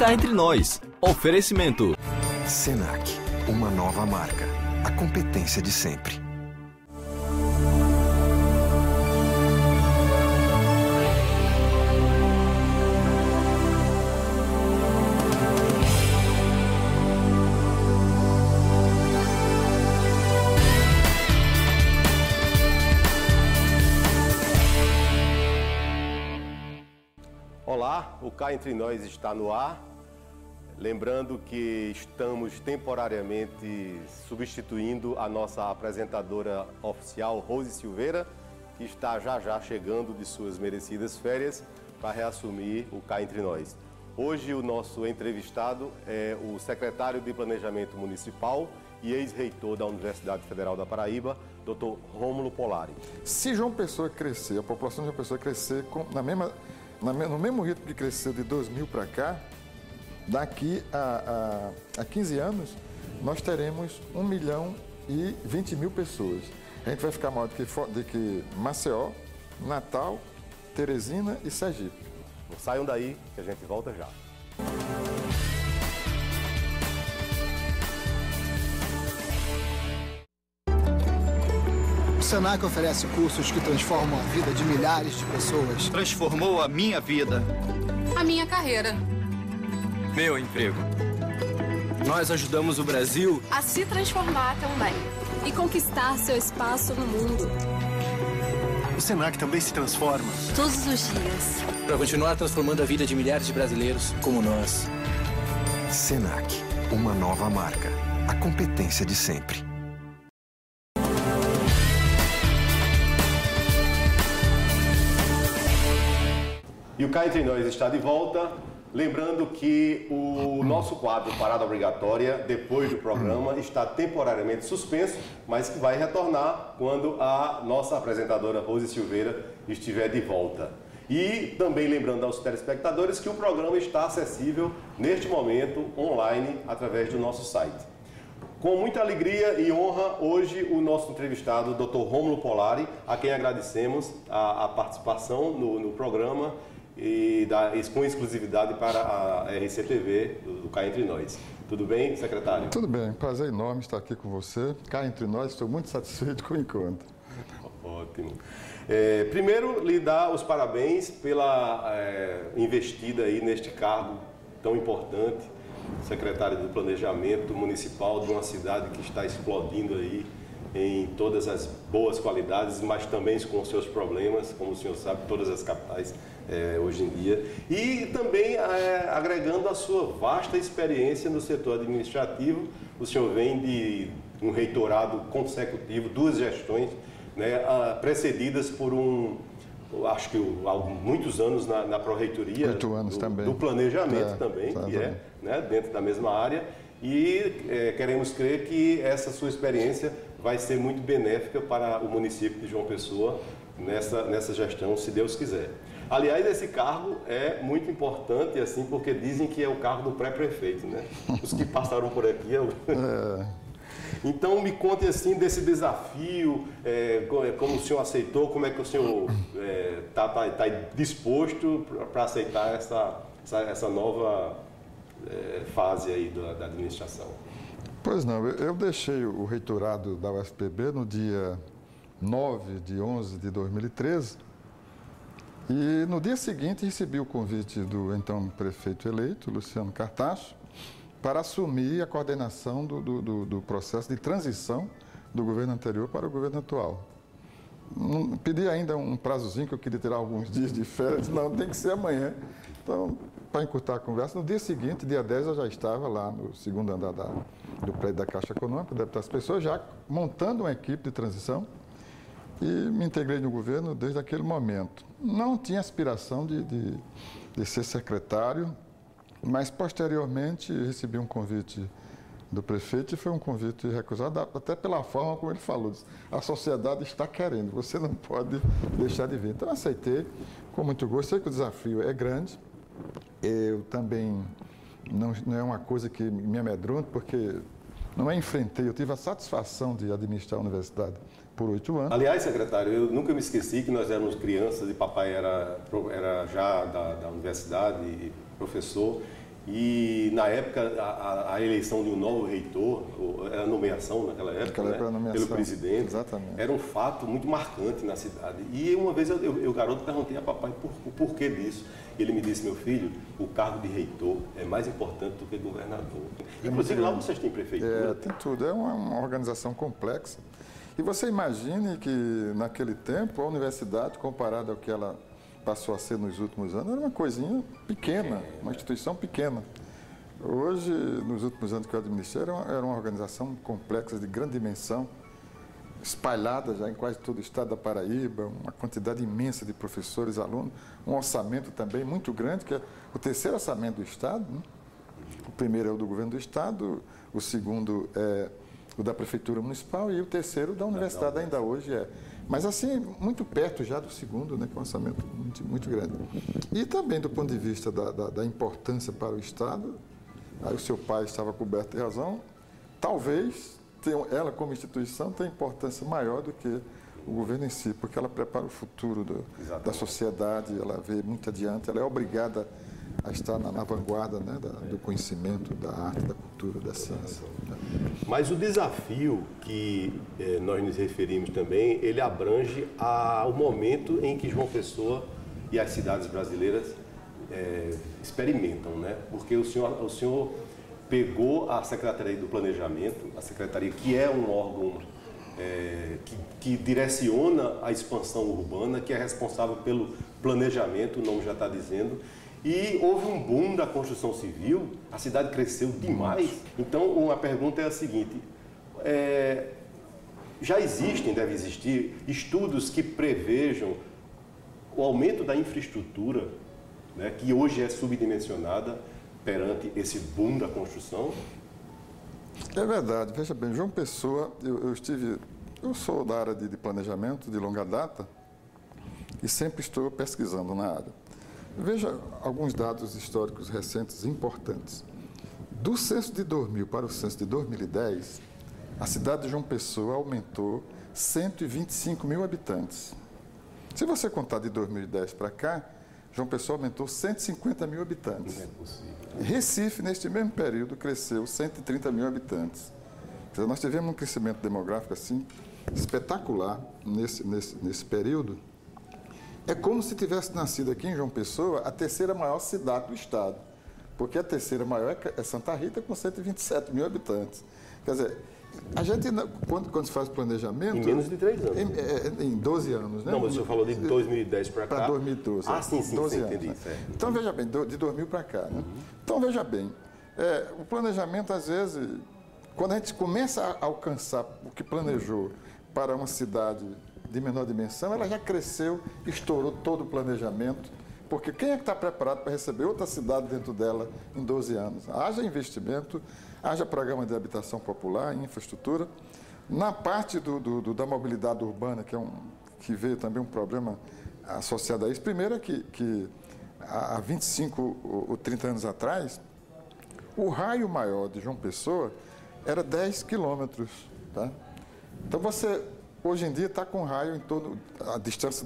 Cá Entre Nós. Oferecimento. Senac, uma nova marca. A competência de sempre. Olá, o Cá Entre Nós está no ar. Lembrando que estamos temporariamente substituindo a nossa apresentadora oficial, Rose Silveira, que está já chegando de suas merecidas férias para reassumir o Cá Entre Nós. Hoje o nosso entrevistado é o secretário de Planejamento Municipal e ex-reitor da Universidade Federal da Paraíba, Dr. Rômulo Polari. Se João Pessoa crescer, a população de João Pessoa crescer no mesmo ritmo que cresceu de 2000 para cá, daqui a 15 anos, nós teremos 1.020.000 pessoas. A gente vai ficar maior do que Maceió, Natal, Teresina e Sergipe. Não saiam daí, que a gente volta já. O Senac oferece cursos que transformam a vida de milhares de pessoas. Transformou a minha vida. A minha carreira. Meu emprego. Nós ajudamos o Brasil a se transformar também e conquistar seu espaço no mundo. O Senac também se transforma. Todos os dias. Para continuar transformando a vida de milhares de brasileiros como nós. Senac, uma nova marca. A competência de sempre. E o Cá Entre Nós está de volta. Lembrando que o nosso quadro Parada Obrigatória, depois do programa, está temporariamente suspenso, mas que vai retornar quando a nossa apresentadora Rose Silveira estiver de volta. E também lembrando aos telespectadores que o programa está acessível, neste momento, online, através do nosso site. Com muita alegria e honra, hoje o nosso entrevistado, o Dr. Rômulo Polari, a quem agradecemos a participação no programa, e com exclusividade para a RCTV do Cá Entre Nós. Tudo bem, secretário? Tudo bem, prazer enorme estar aqui com você. Cá Entre Nós, estou muito satisfeito com o encontro. Ótimo. Primeiro, lhe dar os parabéns pela investida aí neste cargo tão importante, secretário do Planejamento Municipal de uma cidade que está explodindo aí em todas as boas qualidades, mas também com seus problemas, como o senhor sabe, todas as capitais hoje em dia. E também agregando a sua vasta experiência no setor administrativo. O senhor vem de um reitorado consecutivo, 2 gestões, né, precedidas por acho que muitos anos na pró-reitoria 8 anos também. Do planejamento também, que é, né, dentro da mesma área. E queremos crer que essa sua experiência vai ser muito benéfica para o município de João Pessoa nessa gestão, se Deus quiser. Aliás, esse cargo é muito importante, assim, porque dizem que é o cargo do pré-prefeito, né? Os que passaram por aqui Então, me conte, assim, desse desafio, como o senhor aceitou, como é que o senhor está disposto para aceitar essa nova fase aí da administração. Pois não, eu deixei o reitorado da UFPB no dia 9/11 de 2013 e no dia seguinte recebi o convite do então prefeito eleito, Luciano Cartacho, para assumir a coordenação do processo de transição do governo anterior para o governo atual. Pedi ainda um prazozinho que eu queria tirar alguns dias de férias, não, tem que ser amanhã. Então, para encurtar a conversa, no dia seguinte, dia 10, eu já estava lá no 2º andar do prédio da Caixa Econômica, deve estar as pessoas já montando uma equipe de transição e me integrei no governo desde aquele momento. Não tinha aspiração de ser secretário, mas posteriormente recebi um convite do prefeito e foi um convite recusado, até pela forma como ele falou. Disse, a sociedade está querendo, você não pode deixar de vir. Então, aceitei com muito gosto. Sei que o desafio é grande. Eu também, não é uma coisa que me amedronta, porque não enfrentei, eu tive a satisfação de administrar a universidade por 8 anos. Aliás, secretário, eu nunca me esqueci que nós éramos crianças e papai era já da universidade e professor. E na época, a eleição de um novo reitor, a nomeação naquela época, né, pelo presidente, exatamente, era um fato muito marcante na cidade. E uma vez eu garoto, perguntei a papai o porquê disso. Ele me disse: meu filho, o cargo de reitor é mais importante do que governador. Inclusive lá vocês têm prefeitura. Tem tudo, é uma organização complexa. E você imagine que naquele tempo a universidade, comparada ao que ela passou a ser nos últimos anos, era uma coisinha pequena, uma instituição pequena. Hoje, nos últimos anos que eu administrei, era uma organização complexa, de grande dimensão, espalhada já em quase todo o estado da Paraíba, uma quantidade imensa de professores, alunos, um orçamento também muito grande, que é o terceiro orçamento do estado, né? O primeiro é o do governo do estado, o segundo é o da prefeitura municipal e o terceiro da universidade, ainda hoje é. Mas assim, muito perto já do segundo, né, com um orçamento muito grande. E também do ponto de vista da importância para o estado, aí o seu pai estava coberto de razão, talvez ela como instituição tenha importância maior do que o governo em si, porque ela prepara o futuro da sociedade, ela vê muito adiante, ela é obrigada a estar na vanguarda, né, do conhecimento, da arte, da cultura, da ciência. Mas o desafio que nós nos referimos também, ele abrange ao momento em que João Pessoa e as cidades brasileiras experimentam, né? Porque o senhor pegou a Secretaria do Planejamento, a Secretaria que é um órgão que direciona a expansão urbana, que é responsável pelo planejamento, o nome já está dizendo, e houve um boom da construção civil, a cidade cresceu demais. Então, uma pergunta é a seguinte: já existem, deve existir, estudos que prevejam o aumento da infraestrutura, né, que hoje é subdimensionada perante esse boom da construção? É verdade, veja bem, João Pessoa, eu sou da área de planejamento de longa data e sempre estou pesquisando na área. Veja alguns dados históricos recentes importantes. Do censo de 2000 para o censo de 2010, a cidade de João Pessoa aumentou 125 mil habitantes. Se você contar de 2010 para cá, João Pessoa aumentou 150 mil habitantes. Não é possível. Recife, neste mesmo período, cresceu 130 mil habitantes. Quer dizer, nós tivemos um crescimento demográfico assim espetacular nesse período. É como se tivesse nascido aqui em João Pessoa a terceira maior cidade do estado, porque a terceira maior é Santa Rita, com 127 mil habitantes. Quer dizer, a gente, quando se faz planejamento... Em menos de 3 anos. Em 12 anos, né? Não, mas o senhor falou de 2010 para cá. Para 2012. Ah, sim, 12 anos, entendi. Né? Então, veja bem, de 2000 para cá. Né? Então, veja bem, o planejamento, às vezes, quando a gente começa a alcançar o que planejou para uma cidade de menor dimensão, ela já cresceu, estourou todo o planejamento, porque quem é que está preparado para receber outra cidade dentro dela em 12 anos? Haja investimento, haja programa de habitação popular, infraestrutura. Na parte da mobilidade urbana, que veio também um problema associado a isso, primeiro é que há 25 ou 30 anos atrás, o raio maior de João Pessoa era 10 quilômetros. Tá? Então você... Hoje em dia está com raio em torno, a distância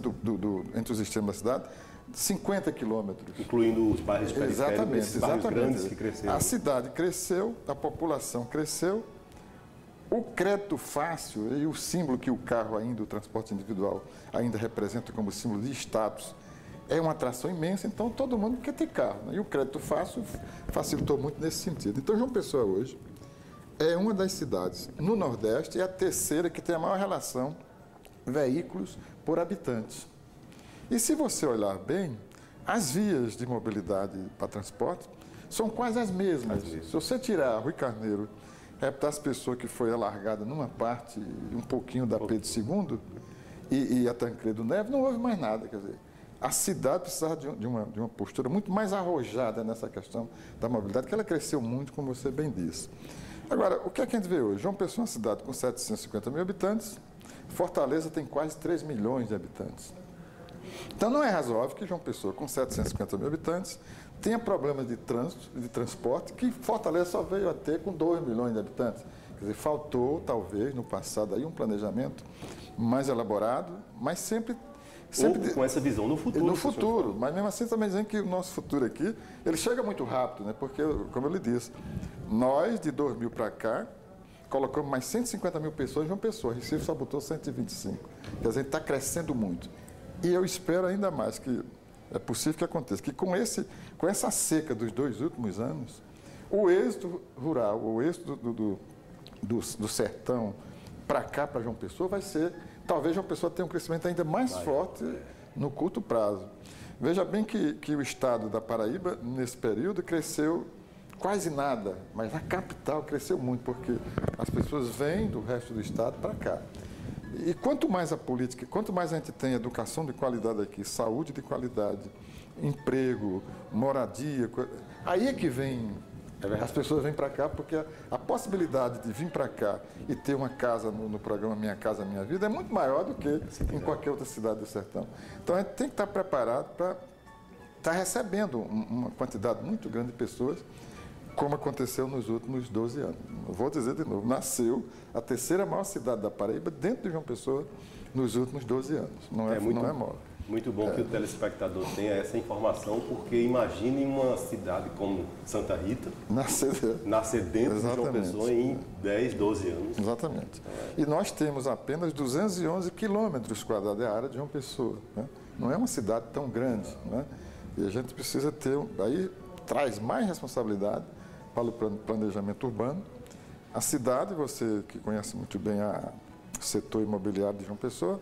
entre os extremos da cidade, 50 quilômetros. Incluindo os bairros periféricos, esses bairros grandes que cresceram. A cidade cresceu, a população cresceu, o crédito fácil e o símbolo que o carro ainda, o transporte individual, ainda representa como símbolo de status, é uma atração imensa, então todo mundo quer ter carro. Né? E o crédito fácil facilitou muito nesse sentido. Então, João Pessoa hoje é uma das cidades no Nordeste, é a terceira que tem a maior relação veículos por habitantes. E se você olhar bem, as vias de mobilidade para transporte são quase as mesmas. Se você tirar a Rui Carneiro, as pessoas que foi alargada numa parte, um pouquinho da Pedro II e a Tancredo Neves, não houve mais nada. Quer dizer, a cidade precisava de uma postura muito mais arrojada nessa questão da mobilidade, que ela cresceu muito, como você bem disse. Agora, o que é que a gente vê hoje? João Pessoa é uma cidade com 750 mil habitantes, Fortaleza tem quase 3 milhões de habitantes. Então, não é razoável que João Pessoa, com 750 mil habitantes, tenha problemas de trânsito, de transporte, que Fortaleza só veio a ter com 2 milhões de habitantes. Quer dizer, faltou, talvez, no passado, aí, um planejamento mais elaborado, mas sempre Ou com essa visão no futuro. No futuro, mas mesmo assim também dizendo que o nosso futuro aqui, ele chega muito rápido, né? Porque, como eu lhe disse, nós de 2000 para cá, colocamos mais 150 mil pessoas em João Pessoa. Recife só botou 125. Quer dizer, está crescendo muito. E eu espero ainda mais que é possível que aconteça, que com essa seca dos 2 últimos anos, o êxito rural, o êxito do sertão para cá, para João Pessoa, vai ser, talvez João Pessoa tenha um crescimento ainda mais forte no curto prazo. Veja bem que o estado da Paraíba, nesse período, cresceu quase nada, mas a capital cresceu muito, porque as pessoas vêm do resto do estado para cá. E quanto mais a política, quanto mais a gente tem educação de qualidade aqui, saúde de qualidade, emprego, moradia, aí é que vem, as pessoas vêm para cá, porque a possibilidade de vir para cá e ter uma casa no programa Minha Casa Minha Vida é muito maior do que em qualquer outra cidade do sertão. Então a gente tem que estar preparado para estar recebendo uma quantidade muito grande de pessoas, como aconteceu nos últimos 12 anos. Vou dizer de novo, nasceu a 3ª maior cidade da Paraíba dentro de João Pessoa nos últimos 12 anos. Não é mole. Muito bom que o telespectador tenha essa informação, porque imagine uma cidade como Santa Rita nascer dentro de João Pessoa em 10, 12 anos. Exatamente. E nós temos apenas 211 quilômetros quadrados da área de João Pessoa. Né? Não é uma cidade tão grande. Né? E a gente precisa ter, aí traz mais responsabilidade para o planejamento urbano. A cidade, você que conhece muito bem o setor imobiliário de João Pessoa,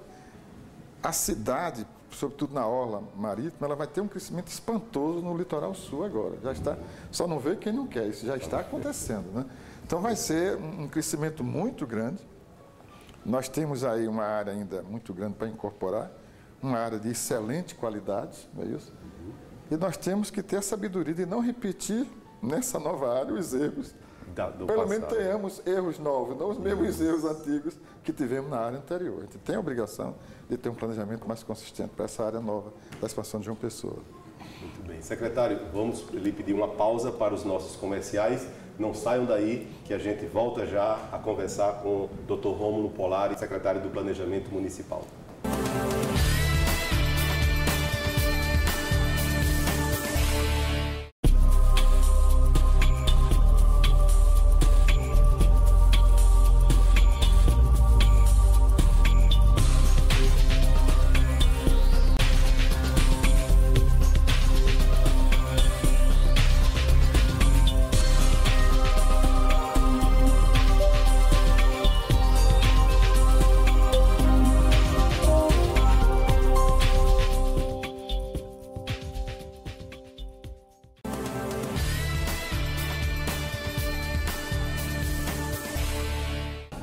a cidade, sobretudo na orla marítima, ela vai ter um crescimento espantoso no litoral sul agora. Já está, só não vê quem não quer, isso já está acontecendo, né? Então vai ser um crescimento muito grande. Nós temos aí uma área ainda muito grande para incorporar, uma área de excelente qualidade, não é isso? E nós temos que ter a sabedoria de não repetir nessa nova área os erros. Pelo menos tenhamos erros novos, não os mesmos erros antigos que tivemos na área anterior. A gente tem a obrigação de ter um planejamento mais consistente para essa área nova da expansão de João Pessoa. Muito bem. Secretário, vamos lhe pedir uma pausa para os nossos comerciais. Não saiam daí, que a gente volta já a conversar com o Dr. Rômulo Polari, secretário do Planejamento Municipal.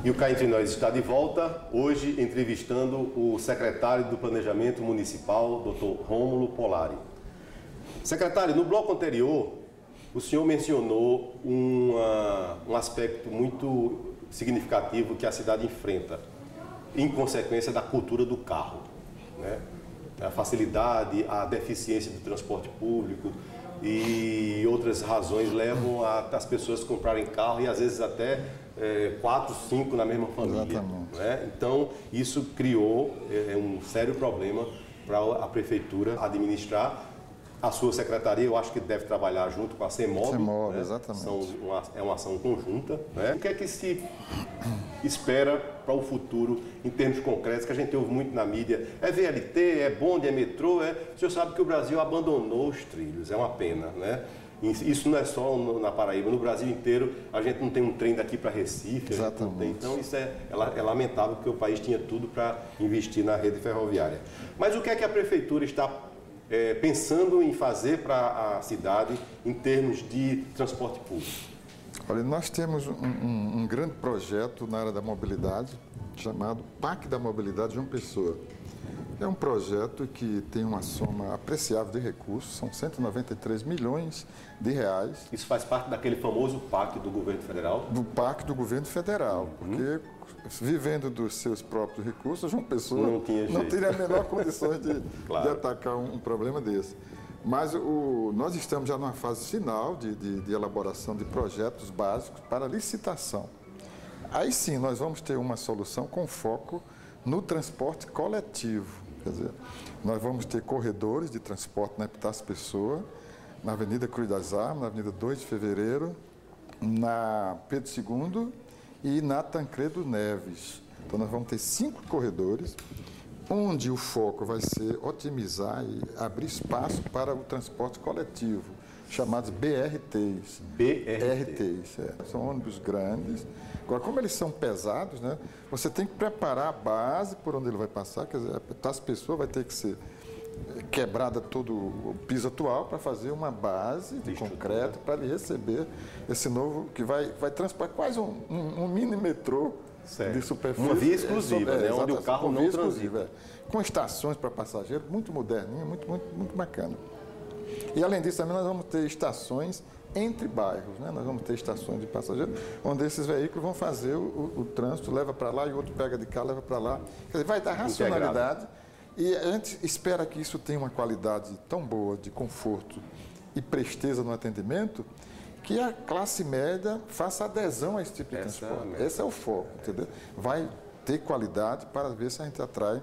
E o Cá Entre Nós está de volta, hoje entrevistando o secretário do Planejamento Municipal, Dr. Rômulo Polari. Secretário, no bloco anterior, o senhor mencionou um aspecto muito significativo que a cidade enfrenta, em consequência da cultura do carro, né? A facilidade, a deficiência do transporte público e outras razões levam as pessoas a comprarem carro e às vezes até 4, 5 na mesma família. Né? Então, isso criou um sério problema para a prefeitura administrar. A sua secretaria, eu acho que deve trabalhar junto com a CEMOB. CEMOB, né? exatamente. É uma ação conjunta. Né? O que é que se espera para o futuro, em termos concretos, que a gente ouve muito na mídia? É VLT, é bonde, é metrô? O senhor sabe que o Brasil abandonou os trilhos, é uma pena, né? Isso não é só na Paraíba, no Brasil inteiro a gente não tem um trem daqui para Recife. Exatamente. Então isso é lamentável, porque o país tinha tudo para investir na rede ferroviária. Mas o que é que a prefeitura está pensando em fazer para a cidade em termos de transporte público? Olha, nós temos um grande projeto na área da mobilidade, chamado PAC da Mobilidade João Pessoa. É um projeto que tem uma soma apreciável de recursos, são 193 milhões de reais. Isso faz parte daquele famoso PAC do governo federal? Do PAC do governo federal, porque vivendo dos seus próprios recursos, João Pessoa não teria a menor condições de atacar um problema desse. Mas nós estamos já numa fase final de elaboração de projetos básicos para licitação. Aí sim, nós vamos ter uma solução com foco no transporte coletivo. Quer dizer, nós vamos ter corredores de transporte na Epitácio Pessoa, na Avenida Cruz das Armas, na Avenida 2 de Fevereiro, na Pedro II e na Tancredo Neves. Então, nós vamos ter 5 corredores, onde o foco vai ser otimizar e abrir espaço para o transporte coletivo, chamados BRTs. BRTs, são ônibus grandes. Agora, como eles são pesados, né, você tem que preparar a base por onde ele vai passar, quer dizer, as pessoas vai ter que ser quebrada todo o piso atual para fazer uma base de concreto para ele receber esse novo, que vai transportar quase um mini metrô de superfície. Uma via exclusiva, né, onde o carro não transita. Com estações para passageiros, muito moderninha, muito bacana. E além disso, também nós vamos ter estações entre bairros, né? Nós vamos ter estações de passageiros, onde esses veículos vão fazer o trânsito, leva para lá e o outro pega de cá, leva para lá. Quer dizer, vai dar racionalidade. E a gente espera que isso tenha uma qualidade tão boa de conforto e presteza no atendimento, que a classe média faça adesão a esse tipo de transporte. Esse é o foco, entendeu? Vai ter qualidade para ver se a gente atrai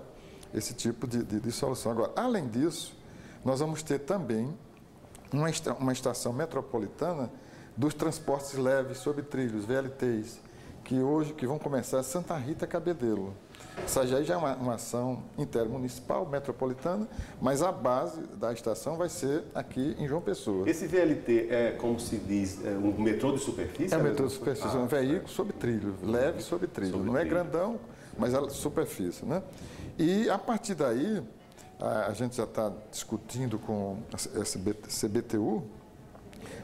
esse tipo de solução. Agora, além disso, nós vamos ter também uma estação metropolitana dos transportes leves sobre trilhos, VLTs, que vão começar em Santa Rita Cabedelo. Essa já é uma ação intermunicipal, metropolitana, mas a base da estação vai ser aqui em João Pessoa. Esse VLT é, como se diz, um metrô de superfície? É um metrô de superfície, é um veículo sobre trilho, leve sobre trilho. Não é grandão, mas é superfície, né? E a partir daí, a gente já está discutindo com a CBTU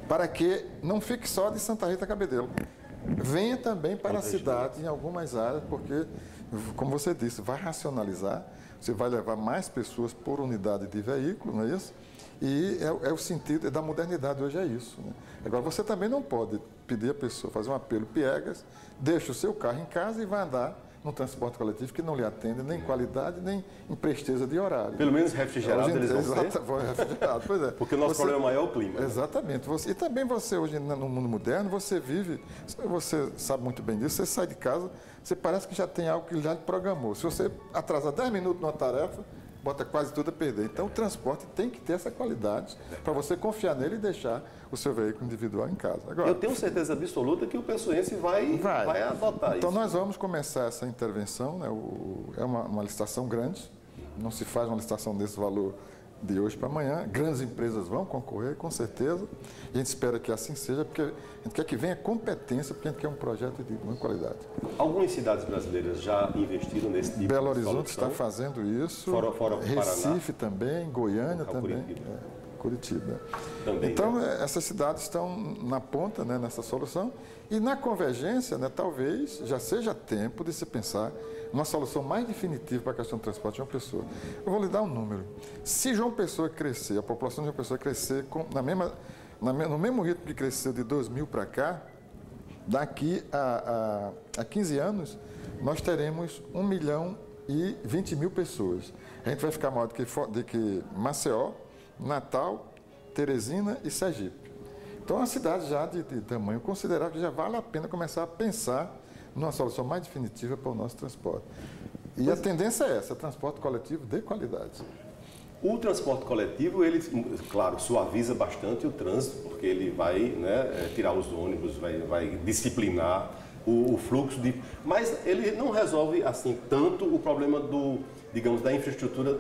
para que não fique só de Santa Rita Cabedelo. Venha também para a cidade em algumas áreas, porque, como você disse, vai racionalizar, você vai levar mais pessoas por unidade de veículo, não é isso? E é o sentido da modernidade hoje, é isso, né? Agora, você também não pode pedir a pessoa, fazer um apelo piegas, deixa o seu carro em casa e vai andar no transporte coletivo que não lhe atende nem qualidade, nem em presteza de horário. Pelo menos refrigerado eles vão ser? Refrigerado, pois é. Porque o nosso problema maior é o clima. Exatamente. E também você, hoje, no mundo moderno, você vive, você sabe muito bem disso, você sai de casa, você parece que já tem algo que já lhe programou. Se você atrasa 10 minutos numa tarefa, bota quase tudo a perder. Então, o transporte tem que ter essa qualidade para você confiar nele e deixar o seu veículo individual em casa. Agora, eu tenho certeza absoluta que o pessoense vai adotar isso. Então, nós vamos começar essa intervenção, né? É uma licitação grande, não se faz uma licitação desse valor de hoje para amanhã. Grandes empresas vão concorrer, com certeza, e a gente espera que assim seja, porque a gente quer que venha competência, porque a gente quer um projeto de muita qualidade. Algumas cidades brasileiras já investiram nesse tipo de Belo Horizonte está fazendo isso, fora Recife também, Goiânia também, Curitiba. Também, então, né? Essas cidades estão na ponta, né, nessa solução, e na convergência, né, talvez já seja tempo de se pensar uma solução mais definitiva para a questão do transporte de João Pessoa. Eu vou lhe dar um número. Se João Pessoa crescer, a população de João Pessoa crescer no mesmo ritmo que cresceu de 2000 para cá, daqui a 15 anos, nós teremos 1.020.000 pessoas. A gente vai ficar maior do que Maceió, Natal, Teresina e Sergipe. Então, é uma cidade já de tamanho considerável, que já vale a pena começar a pensar numa solução mais definitiva para o nosso transporte. E a tendência é essa, transporte coletivo de qualidade. O transporte coletivo, ele, claro, suaviza bastante o trânsito, porque ele vai, né, tirar os ônibus, vai disciplinar o fluxo de... Mas ele não resolve, assim, tanto o problema da infraestrutura.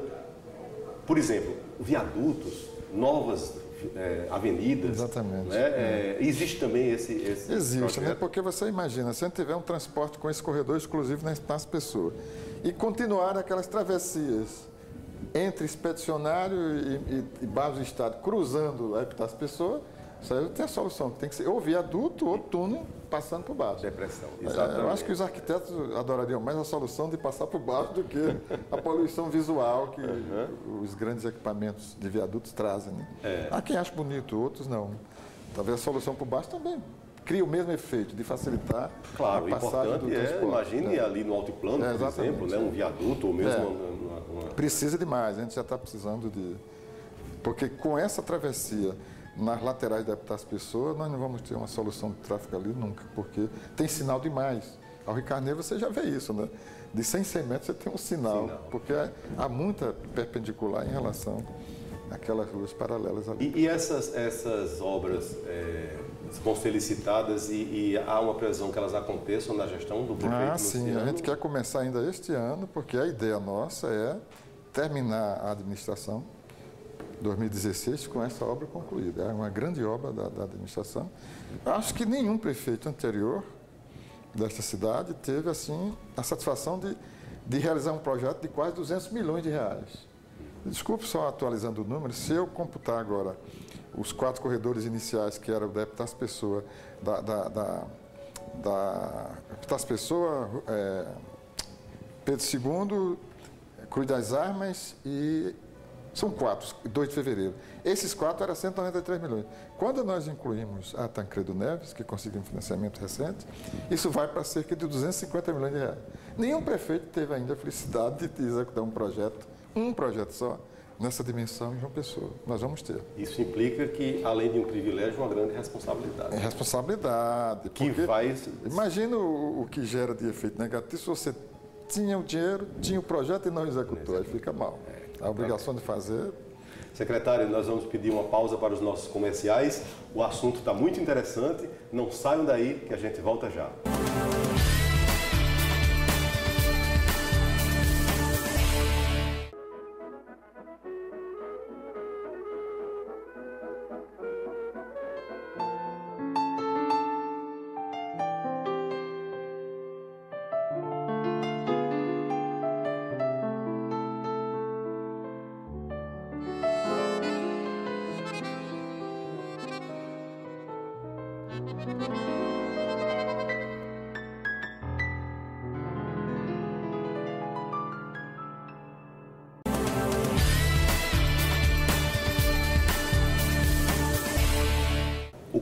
Por exemplo, viadutos, novas avenidas. Exatamente. Né? Existe também esse Existe, projeto? né? Porque você imagina, se a gente tiver um transporte com esse corredor exclusivo na Epitácio Pessoa e continuar aquelas travessias entre Expedicionário e Barros do Estado, cruzando a Epitácio Pessoa, isso aí tem a solução, que tem que ser ou viaduto ou túnel passando por baixo. Depressão, exatamente. Eu acho que os arquitetos adorariam mais a solução de passar por baixo do que a poluição visual que os grandes equipamentos de viadutos trazem. Né? Há quem acha bonito, outros não. Talvez a solução por baixo também cria o mesmo efeito de facilitar a passagem do transporte. Imagine ali no altiplano, por exemplo, né? Um viaduto ou mesmo... Precisa demais, a gente já está precisando de... Porque com essa travessia nas laterais da Epitácio Pessoa, nós não vamos ter uma solução de tráfego ali nunca, porque tem sinal demais. ao Rio Carneiro você já vê isso, né? De 100 metros você tem um sinal, porque há muita perpendicular em relação àquelas ruas paralelas ali. E essas obras vão ser licitadas e há uma previsão que elas aconteçam na gestão do prefeito? Sim, a gente quer começar ainda este ano, porque a ideia nossa é terminar a administração 2016 com essa obra concluída. É uma grande obra da administração. Acho que nenhum prefeito anterior desta cidade teve assim a satisfação de realizar um projeto de quase 200 milhões de reais. Desculpe só atualizando o número, se eu computar agora os 4 corredores iniciais, que era o da Epitácio Pessoa, Epitácio Pessoa, Pedro II, Cruz das Armas e... São 4, 2 de fevereiro. Esses 4 eram 193 milhões. Quando nós incluímos a Tancredo Neves, que conseguiu um financiamento recente, isso vai para cerca de 250 milhões de reais. Nenhum prefeito teve ainda a felicidade de executar um projeto só, nessa dimensão em João Pessoa. Nós vamos ter. Isso implica que, além de um privilégio, uma grande responsabilidade. É responsabilidade. Que vai... Imagina o que gera de efeito negativo se você tinha o dinheiro, tinha o projeto e não executou. Aí fica mal. A obrigação de fazer. Secretário, nós vamos pedir uma pausa para os nossos comerciais. O assunto está muito interessante. Não saiam daí que a gente volta já.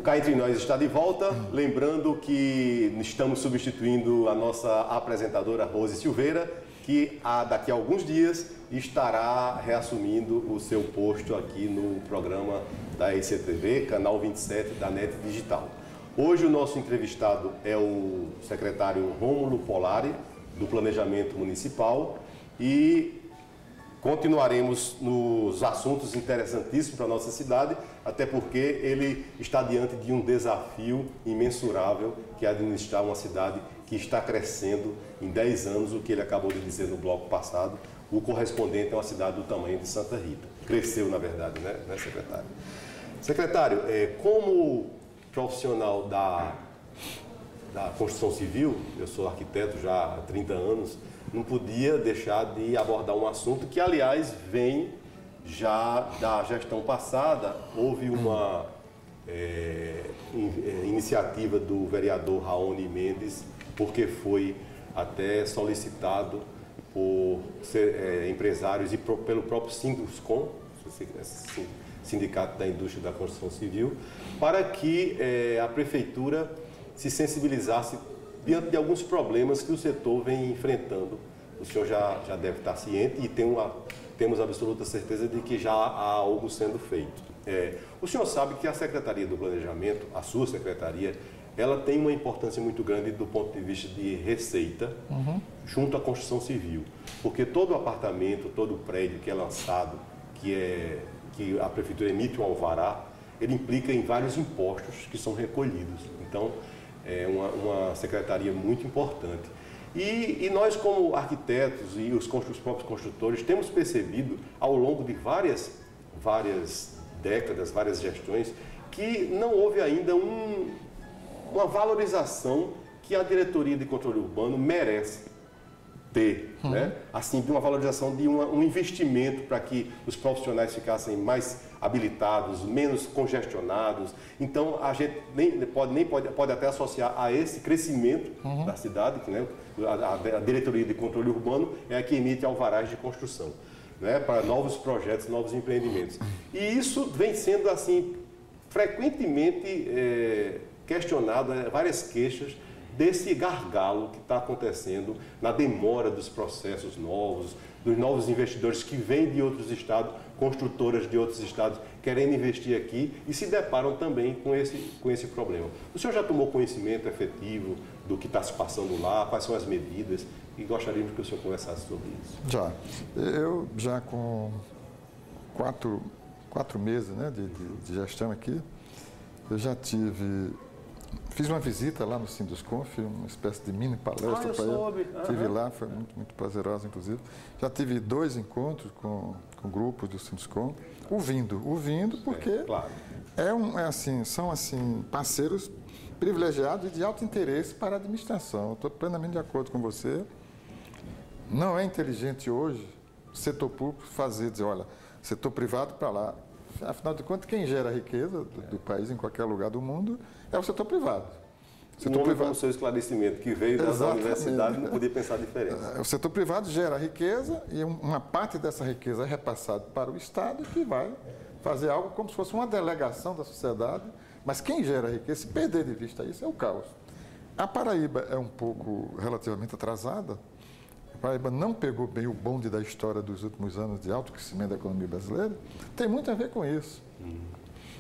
Cá Entre Nós está de volta, lembrando que estamos substituindo a nossa apresentadora Rose Silveira, que daqui a alguns dias estará reassumindo o seu posto aqui no programa da ECTV, canal 27 da NET Digital. Hoje o nosso entrevistado é o secretário Rômulo Polari, do Planejamento Municipal, e continuaremos nos assuntos interessantíssimos para a nossa cidade, até porque ele está diante de um desafio imensurável, que é administrar uma cidade que está crescendo em 10 anos, o que ele acabou de dizer no bloco passado, o correspondente a uma cidade do tamanho de Santa Rita. Cresceu, na verdade, né, secretário? Secretário, como profissional da construção civil, eu sou arquiteto já há 30 anos, não podia deixar de abordar um assunto que, aliás, vem já da gestão passada. Houve uma iniciativa do vereador Raoni Mendes, porque foi até solicitado por empresários e pelo próprio Sinduscom, Sindicato da Indústria da Construção Civil, para que a Prefeitura se sensibilizasse diante de alguns problemas que o setor vem enfrentando. O senhor já deve estar ciente e temos absoluta certeza de que já há algo sendo feito. O senhor sabe que a Secretaria do Planejamento, a sua secretaria, ela tem uma importância muito grande do ponto de vista de receita junto à construção civil. Porque todo apartamento, todo prédio que é lançado, que a Prefeitura emite um alvará, ele implica em vários impostos que são recolhidos. Então, é uma secretaria muito importante. E nós, como arquitetos e os próprios construtores, temos percebido, ao longo de várias décadas, várias gestões, que não houve ainda uma valorização que a diretoria de controle urbano merece ter, né? Assim, de uma valorização de um investimento para que os profissionais ficassem mais habilitados, menos congestionados. Então, a gente pode até associar a esse crescimento da cidade, que, né, a diretoria de controle urbano é a que emite alvarás de construção, né, para novos projetos, novos empreendimentos. E isso vem sendo, assim, frequentemente questionado, várias queixas desse gargalo que está acontecendo na demora dos processos novos, dos novos investidores que vêm de outros estados, construtoras de outros estados querendo investir aqui e se deparam também com esse problema. O senhor já tomou conhecimento efetivo do que está se passando lá, quais são as medidas, e gostaríamos que o senhor conversasse sobre isso. Já. Eu já com quatro meses, né, de gestão aqui, eu já fiz uma visita lá no Sindusconf, uma espécie de mini palestra para ele. Estive lá, foi muito prazerosa, inclusive. Já tive 2 encontros com grupos do Sindusconf, ouvindo porque claro. São parceiros privilegiados e de alto interesse para a administração. Estou plenamente de acordo com você. Não é inteligente hoje o setor público dizer, olha, setor privado para lá. Afinal de contas, quem gera a riqueza do país em qualquer lugar do mundo é o setor privado. O setor privado, com o seu esclarecimento, que veio da universidade, não podia pensar diferente. O setor privado gera a riqueza e uma parte dessa riqueza é repassada para o Estado, que vai fazer algo como se fosse uma delegação da sociedade, mas quem gera a riqueza, se perder de vista isso, é o caos. A Paraíba é um pouco relativamente atrasada. A Paraíba não pegou bem o bonde da história dos últimos anos de alto crescimento da economia brasileira. Tem muito a ver com isso.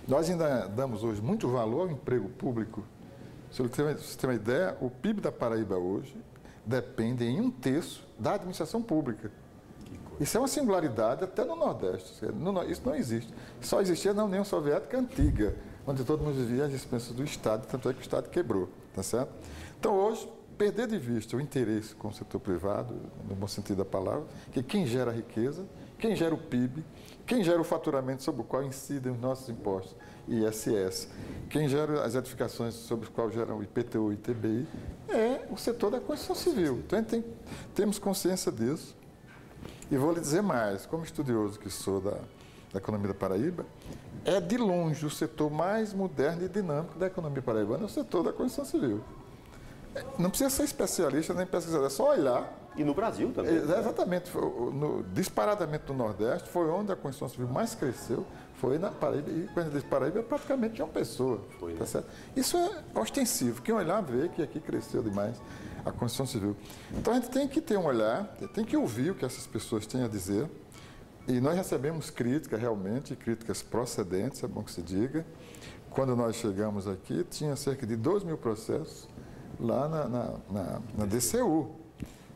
Nós ainda damos hoje muito valor ao emprego público. Se você tem uma ideia, o PIB da Paraíba hoje depende em 1/3 da administração pública. Isso é uma singularidade até no Nordeste. Isso não existe. Só existia na União Soviética antiga, onde todo mundo vivia as dispensas do Estado, tanto é que o Estado quebrou, tá certo? Então hoje, perder de vista o interesse com o setor privado, no bom sentido da palavra, que quem gera a riqueza, quem gera o PIB, quem gera o faturamento sobre o qual incidem os nossos impostos, ISS, quem gera as edificações sobre os quais geram o IPTU e ITBI, é o setor da construção civil. Então, temos consciência disso. E vou lhe dizer mais, como estudioso que sou da economia da Paraíba, é de longe o setor mais moderno e dinâmico da economia paraibana, é o setor da construção civil. Não precisa ser especialista nem pesquisador, é só olhar. E no Brasil também. Exatamente. Disparadamente no Nordeste foi onde a construção civil mais cresceu, foi na Paraíba. E quando diz Paraíba, é praticamente uma pessoa. Foi, né? Tá certo? Isso é ostensivo. Quem olhar vê que aqui cresceu demais a construção civil. Então a gente tem que ter um olhar, tem que ouvir o que essas pessoas têm a dizer. E nós recebemos críticas realmente, críticas procedentes, é bom que se diga. Quando nós chegamos aqui, tinha cerca de 2.000 processos lá na DCU.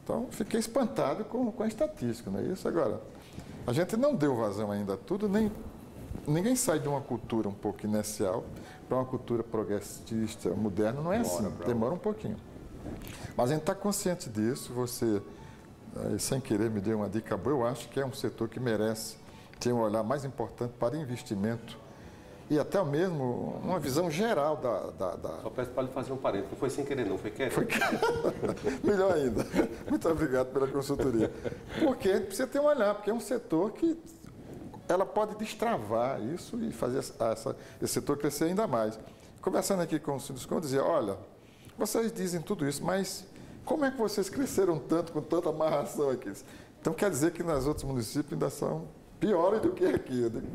Então, fiquei espantado com a estatística, não é isso? Agora, a gente não deu vazão ainda a tudo, ninguém sai de uma cultura um pouco inicial para uma cultura progressista, moderna, não é assim, demora um pouquinho. Mas a gente está consciente disso, você, sem querer, me deu uma dica boa, eu acho que é um setor que merece ter um olhar mais importante para investimento e até mesmo uma visão geral da... Só peço para lhe fazer um parênteses, não foi sem querer não, foi querer. Melhor ainda. Muito obrigado pela consultoria. Porque a gente precisa ter um olhar, porque é um setor que ela pode destravar isso e fazer esse setor crescer ainda mais. Conversando aqui com o Sindusconf, dizia, olha, vocês dizem tudo isso, mas como é que vocês cresceram tanto, com tanta amarração aqui? Então quer dizer que nos outros municípios ainda são piores do que aqui. Eu digo,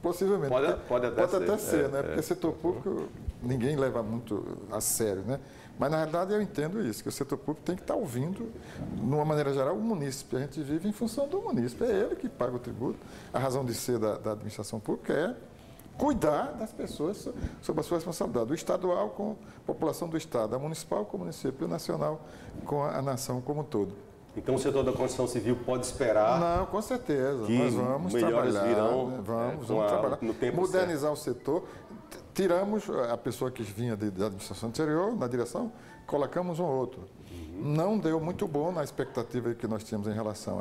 possivelmente. Pode até ser, né? Porque setor público ninguém leva muito a sério, né? Mas, na realidade, eu entendo isso, que o setor público tem que estar ouvindo, de uma maneira geral, o munícipe. A gente vive em função do munícipe, é ele que paga o tributo. A razão de ser da administração pública é cuidar das pessoas sob a sua responsabilidade. O estadual com a população do Estado, a municipal com o município, o nacional com a nação como um todo. Então o setor da construção civil pode esperar? Não, com certeza. Que nós vamos trabalhar. Virão, né? Vamos trabalhar. No tempo modernizar certo. O setor. Tiramos a pessoa que vinha da administração anterior, na direção, colocamos um outro. Não deu muito bom na expectativa que nós tínhamos em relação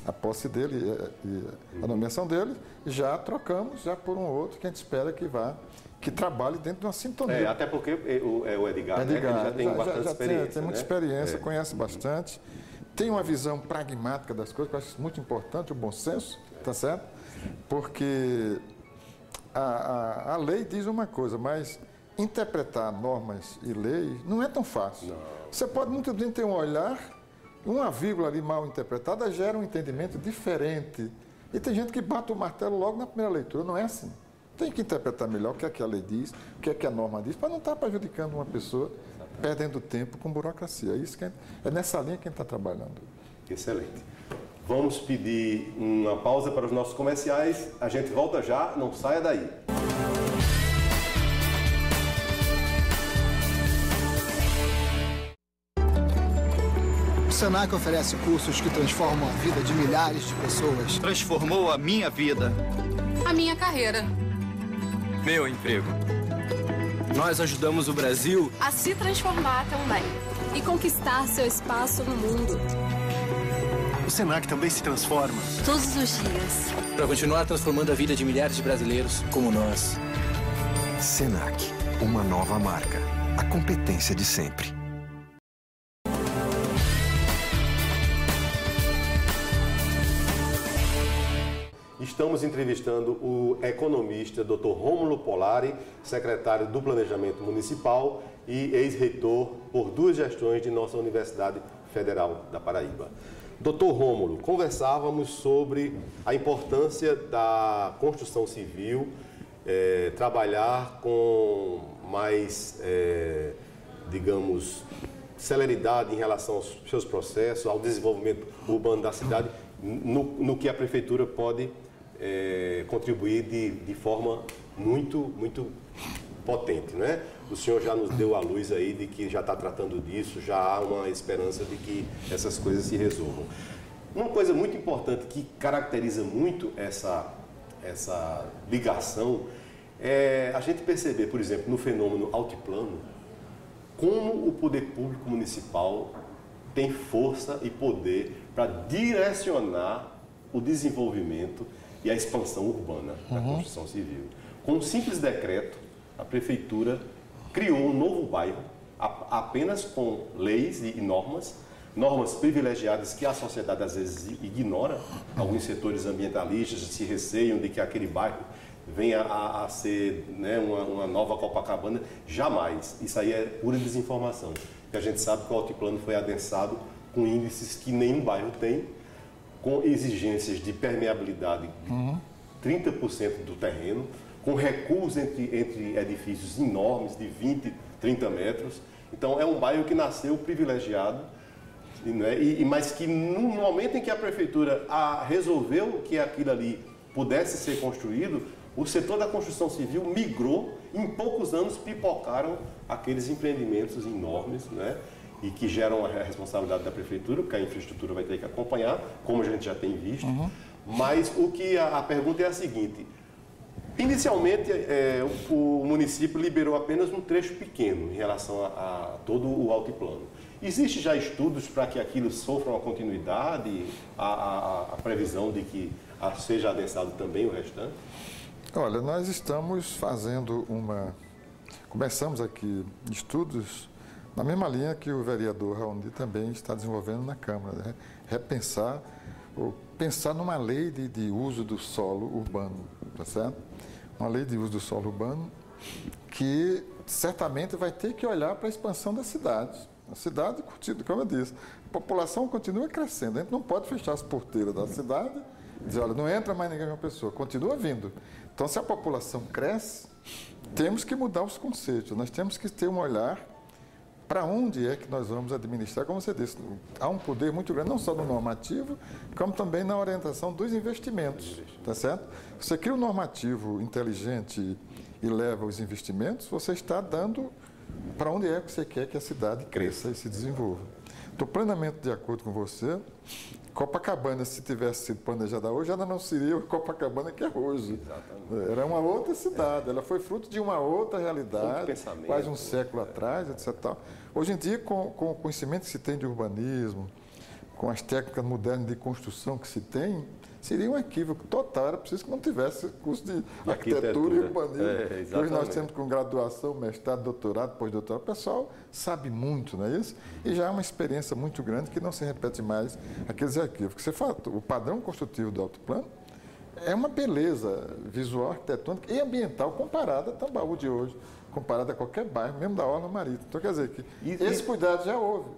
à posse dele e a nomeação dele. Já trocamos por um outro que a gente espera que trabalhe dentro de uma sintonia. Até porque o Edgar, né? Ele já tem bastante experiência. Tem muita experiência, conhece bastante. Tem uma visão pragmática das coisas, que eu acho muito importante, o bom senso, tá certo? Porque a lei diz uma coisa, mas interpretar normas e leis não é tão fácil. Não. Você pode muito bem ter um olhar, uma vírgula ali mal interpretada gera um entendimento diferente. E tem gente que bate o martelo logo na primeira leitura, não é assim. Tem que interpretar melhor o que é que a lei diz, o que é que a norma diz, para não estar prejudicando uma pessoa, perdendo tempo com burocracia. É nessa linha que a gente está trabalhando. Excelente. Vamos pedir uma pausa para os nossos comerciais. A gente volta já, não saia daí. O Senac oferece cursos que transformam a vida de milhares de pessoas. Transformou a minha vida. A minha carreira. Meu emprego. Nós ajudamos o Brasil A se transformar também. E conquistar seu espaço no mundo. O Senac também se transforma. Todos os dias. Para continuar transformando a vida de milhares de brasileiros como nós. Senac, uma nova marca. A competência de sempre. Estamos entrevistando o economista Dr. Rômulo Polari, secretário do Planejamento Municipal e ex-reitor por 2 gestões de nossa Universidade Federal da Paraíba. Dr. Rômulo, conversávamos sobre a importância da construção civil, trabalhar com mais, digamos, celeridade em relação aos seus processos, ao desenvolvimento urbano da cidade, no que a Prefeitura pode contribuir de forma muito potente, né? O senhor já nos deu a luz aí de que já está tratando disso, já há uma esperança de que essas coisas se resolvam. Uma coisa muito importante que caracteriza muito essa ligação é a gente perceber, por exemplo, no fenômeno altiplano, como o poder público municipal tem força e poder para direcionar o desenvolvimento e a expansão urbana da construção civil. Com um simples decreto, a Prefeitura criou um novo bairro, apenas com leis e normas privilegiadas que a sociedade às vezes ignora. Alguns setores ambientalistas se receiam de que aquele bairro venha a ser, né, uma nova Copacabana. Jamais. Isso aí é pura desinformação. Porque a gente sabe que o altiplano foi adensado com índices que nenhum bairro tem, com exigências de permeabilidade de 30% do terreno, com recuos entre edifícios enormes de 20, 30 metros. Então, é um bairro que nasceu privilegiado, né? Mas que no momento em que a Prefeitura resolveu que aquilo ali pudesse ser construído, o setor da construção civil migrou, em poucos anos pipocaram aqueles empreendimentos enormes, né? E que geram a responsabilidade da Prefeitura, porque a infraestrutura vai ter que acompanhar, como a gente já tem visto. Mas a pergunta é a seguinte: inicialmente, o município liberou apenas um trecho pequeno em relação a todo o altiplano. Existem já estudos para que aquilo sofra uma continuidade, a previsão de que seja adensado também o restante? Olha, nós estamos fazendo começamos aqui estudos na mesma linha que o vereador Raoni também está desenvolvendo na Câmara, né? Pensar numa lei de uso do solo urbano, tá certo? Uma lei de uso do solo urbano que certamente vai ter que olhar para a expansão das cidades. A cidade, como eu disse, a população continua crescendo. A gente não pode fechar as porteiras da cidade e dizer, olha, não entra mais ninguém, uma pessoa, continua vindo. Então, se a população cresce, temos que mudar os conceitos, nós temos que ter um olhar para onde é que nós vamos administrar. Como você disse, há um poder muito grande, não só no normativo, como também na orientação dos investimentos, tá certo? Você cria um normativo inteligente e leva os investimentos, você está dando para onde é que você quer que a cidade cresça e se desenvolva. Estou plenamente de acordo com você. Copacabana, se tivesse sido planejada hoje, ela não seria a Copacabana que é hoje. Exatamente. Era uma outra cidade, ela foi fruto de uma outra realidade, quase um século atrás, etc. Hoje em dia, com o conhecimento que se tem de urbanismo, com as técnicas modernas de construção que se tem, seria um equívoco total. Era preciso que não tivesse curso de arquitetura e urbanismo. Hoje nós temos com graduação, mestrado, doutorado, pós-doutorado. O pessoal sabe muito, não é isso? E já é uma experiência muito grande que não se repete mais aqueles equívocos. Você fala, o padrão construtivo do altiplano é uma beleza visual, arquitetônica e ambiental comparada a Tambaú de hoje, comparada a qualquer bairro, mesmo da orla marítima. Então, quer dizer, que esse cuidado já houve.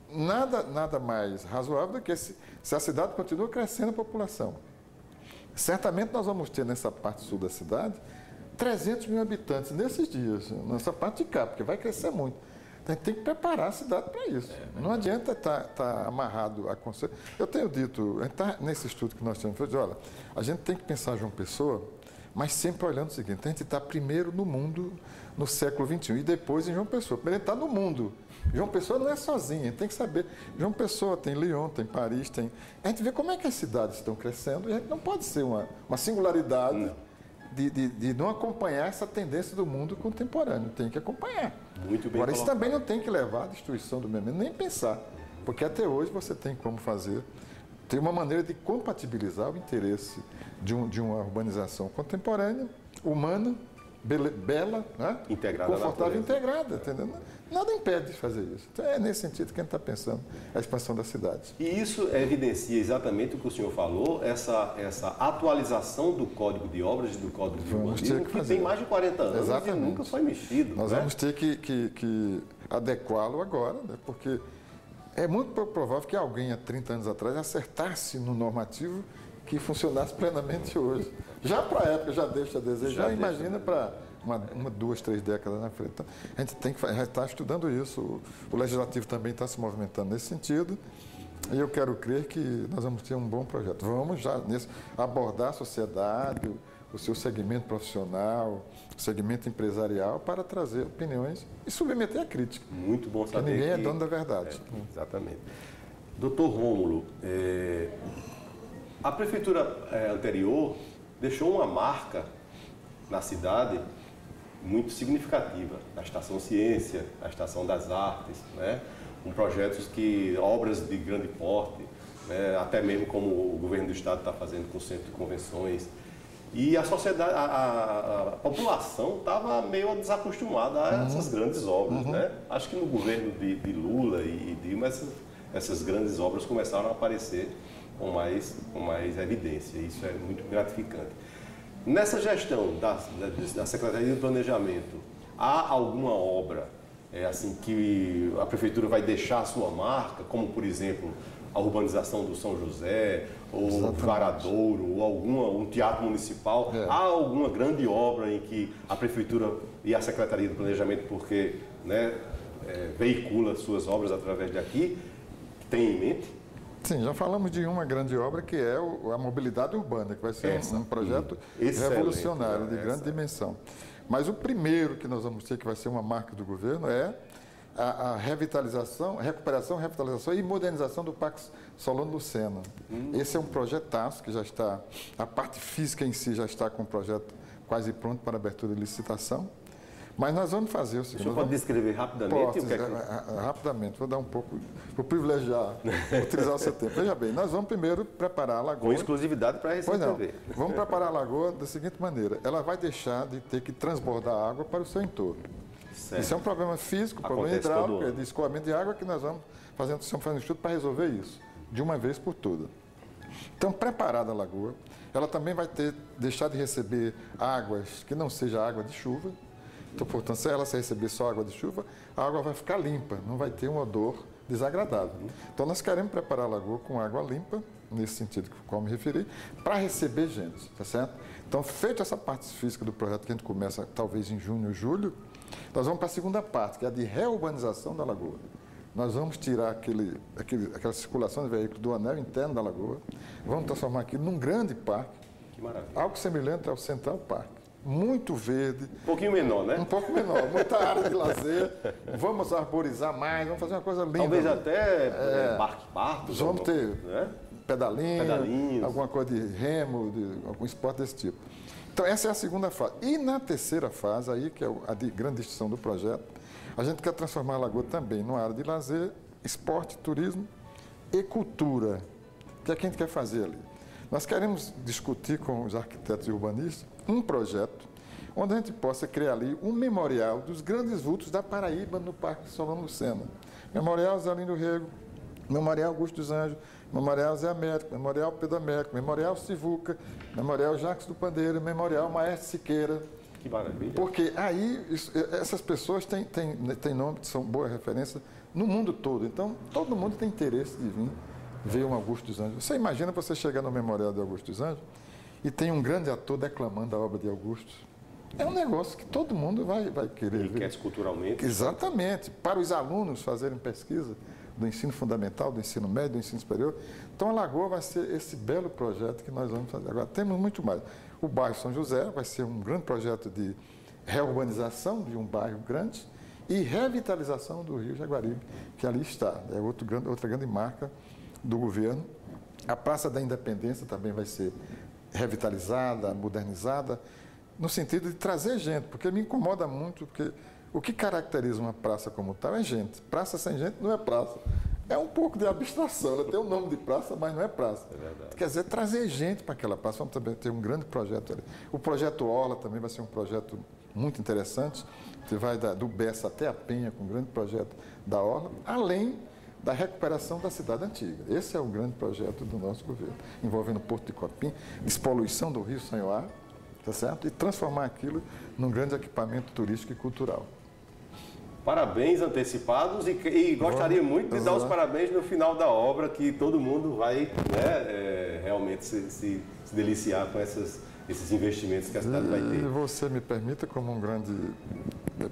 Nada mais razoável do que se a cidade continua crescendo a população. Certamente nós vamos ter nessa parte sul da cidade 300 mil habitantes nesses dias, nessa parte de cá, porque vai crescer muito. A gente tem que preparar a cidade para isso. Não adianta estar amarrado a conceito. Eu tenho dito, a gente está nesse estudo que nós temos, olha, a gente tem que pensar João Pessoa, mas sempre olhando o seguinte, a gente está primeiro no mundo, no século XXI, e depois em João Pessoa. Primeiro está no mundo. João Pessoa não é sozinha, a gente tem que saber. João Pessoa tem Lyon, tem Paris, tem... A gente vê como é que as cidades estão crescendo, e a gente não pode ser uma singularidade... Não. De não acompanhar essa tendência do mundo contemporâneo. Tem que acompanhar. Muito bem. Agora, isso também não tem que levar à destruição do meio ambiente, nem pensar. Porque até hoje você tem como fazer, tem uma maneira de compatibilizar o interesse de uma urbanização contemporânea, humana, bela, né? Integrada, confortável, integrada, entendeu? Nada impede de fazer isso. Então, é nesse sentido que a gente está pensando a expansão das cidades. E isso evidencia exatamente o que o senhor falou, essa atualização do Código de Obras e do Código de Urbanismo, que tem mais de 40 anos. Exatamente. E nunca foi mexido. Nós vamos ter que adequá-lo agora, né? Porque é muito provável que alguém há 30 anos atrás acertasse no normativo que funcionasse plenamente hoje. Já para a época já deixa a desejar, imagina para uma, 2, 3 décadas na frente. Então, a gente tem que estar estudando isso. O Legislativo também está se movimentando nesse sentido. E eu quero crer que nós vamos ter um bom projeto. Vamos já abordar a sociedade, o seu segmento profissional, o segmento empresarial, para trazer opiniões e submeter a crítica. Muito bom saber. Porque ninguém é dono da verdade. Exatamente. Doutor Rômulo, a prefeitura anterior deixou uma marca na cidade muito significativa, a Estação Ciência, a Estação das Artes, né? Com projetos obras de grande porte, né? Até mesmo como o governo do estado está fazendo com o centro de convenções. E a sociedade, a população estava meio desacostumada a essas grandes obras, né? Acho que no governo de Lula e Dilma, essas grandes obras começaram a aparecer com mais evidência. Isso é muito gratificante. Nessa gestão da Secretaria de Planejamento, há alguma obra assim, que a Prefeitura vai deixar a sua marca, como, por exemplo, a urbanização do São José, ou o Varadouro, ou um teatro municipal? Há alguma grande obra em que a Prefeitura e a Secretaria de Planejamento, porque veicula suas obras através daqui, tem em mente? Sim, já falamos de uma grande obra que é a mobilidade urbana, que vai ser um projeto revolucionário, de grande dimensão. Mas o primeiro que nós vamos ter, que vai ser uma marca do governo, é a recuperação, revitalização e modernização do Parque Solano Lucena. Esse é um projetaço que já está, a parte física em si já está com o projeto quase pronto para abertura de licitação. Mas nós vamos fazer o seguinte... O senhor pode descrever rapidamente? Rapidamente, vou dar um pouco, vou privilegiar, utilizar o seu tempo. Veja bem, nós vamos primeiro preparar a lagoa... Com exclusividade para receber. Pois não, vamos preparar a lagoa da seguinte maneira, ela vai deixar de ter que transbordar água para o seu entorno. Certo. Isso é um problema físico, problema hidráulico, de escoamento de água, que nós estamos fazendo um estudo para resolver isso, de uma vez por todas. Então, preparada a lagoa, ela também vai deixar de receber águas que não seja água de chuva. Então, portanto, se ela receber só água de chuva, a água vai ficar limpa, não vai ter um odor desagradável. Então, nós queremos preparar a lagoa com água limpa, nesse sentido que eu me referi, para receber gente, tá certo? Então, feita essa parte física do projeto, que a gente começa talvez em junho ou julho, nós vamos para a segunda parte, que é a de reurbanização da lagoa. Nós vamos tirar aquela circulação de veículos do anel interno da lagoa, vamos transformar aquilo num grande parque, que maravilha. Algo semelhante ao Central Park. Muito verde. Um pouquinho menor, né? Um pouco menor, muita área de lazer. Vamos arborizar mais, vamos fazer uma coisa linda. Talvez até parques. Vamos ter pedalinhos, alguma coisa de remo, algum esporte desse tipo. Então, essa é a segunda fase. E na terceira fase, aí, que é a de grande extensão do projeto, a gente quer transformar a lagoa também numa área de lazer, esporte, turismo e cultura. O que é que a gente quer fazer ali? Nós queremos discutir com os arquitetos e urbanistas um projeto onde a gente possa criar ali um memorial dos grandes vultos da Paraíba no Parque Solano Lucena. Memorial Zé Lindo Rego, Memorial Augusto dos Anjos, Memorial Zé Américo, Memorial Pedro Américo, Memorial Sivuca, Memorial Jacques do Pandeiro, Memorial Maestro Siqueira. Que maravilha. Porque aí essas pessoas têm nome, são boa referência no mundo todo. Então, todo mundo tem interesse de vir ver um Augusto dos Anjos. Você imagina você chegar no Memorial de Augusto dos Anjos e tem um grande ator declamando a obra de Augusto. É um negócio que todo mundo vai querer ver. Enriquece culturalmente. Exatamente. Para os alunos fazerem pesquisa do ensino fundamental, do ensino médio, do ensino superior. Então, a Lagoa vai ser esse belo projeto que nós vamos fazer. Agora, temos muito mais. O bairro São José vai ser um grande projeto de reurbanização de um bairro grande e revitalização do Rio Jaguaribe, que ali está. É outra grande marca do governo. A Praça da Independência também vai ser revitalizada, modernizada, no sentido de trazer gente, porque me incomoda muito, porque o que caracteriza uma praça como tal é gente. Praça sem gente não é praça. É um pouco de abstração, ela tem o nome de praça, mas não é praça. É verdade. Quer dizer, trazer gente para aquela praça. Vamos também ter um grande projeto ali. O projeto Orla também vai ser um projeto muito interessante, que vai do Bessa até a Penha, com um grande projeto da Orla, além da recuperação da cidade antiga. Esse é o grande projeto do nosso governo, envolvendo o Porto de Copim, despoluição do Rio Sanhoá, tá certo? E transformar aquilo num grande equipamento turístico e cultural. Parabéns antecipados e gostaria muito de dar os parabéns no final da obra, que todo mundo vai realmente se deliciar com esses investimentos que a cidade vai ter. E você me permita, como um grande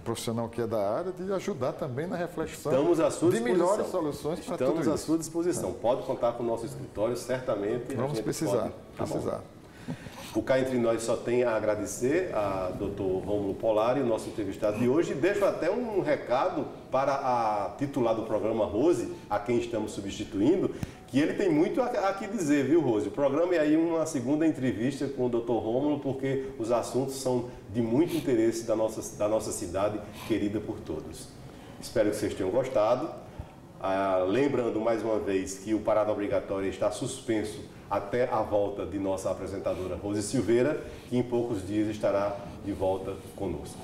profissional que é da área, de ajudar também na reflexão de melhores soluções para tudo isso. Estamos à sua disposição. Pode contar com o nosso escritório, certamente. Vamos precisar. O Cá Entre Nós só tem a agradecer a Dr. Rômulo Polari, o nosso entrevistado de hoje. Deixo até um recado para a titular do programa, Rose, a quem estamos substituindo, que ele tem muito a que dizer, viu, Rose? O programa é aí uma segunda entrevista com o Dr. Rômulo, porque os assuntos são de muito interesse da nossa cidade, querida por todos. Espero que vocês tenham gostado. Lembrando mais uma vez que o Parada Obrigatória está suspenso até a volta de nossa apresentadora Rose Silveira, que em poucos dias estará de volta conosco.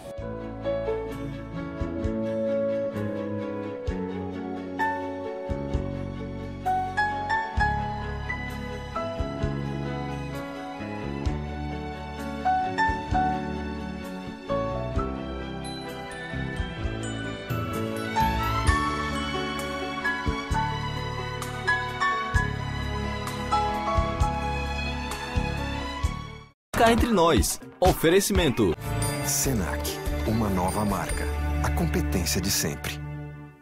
Cá Entre Nós. Oferecimento. Senac, uma nova marca. A competência de sempre.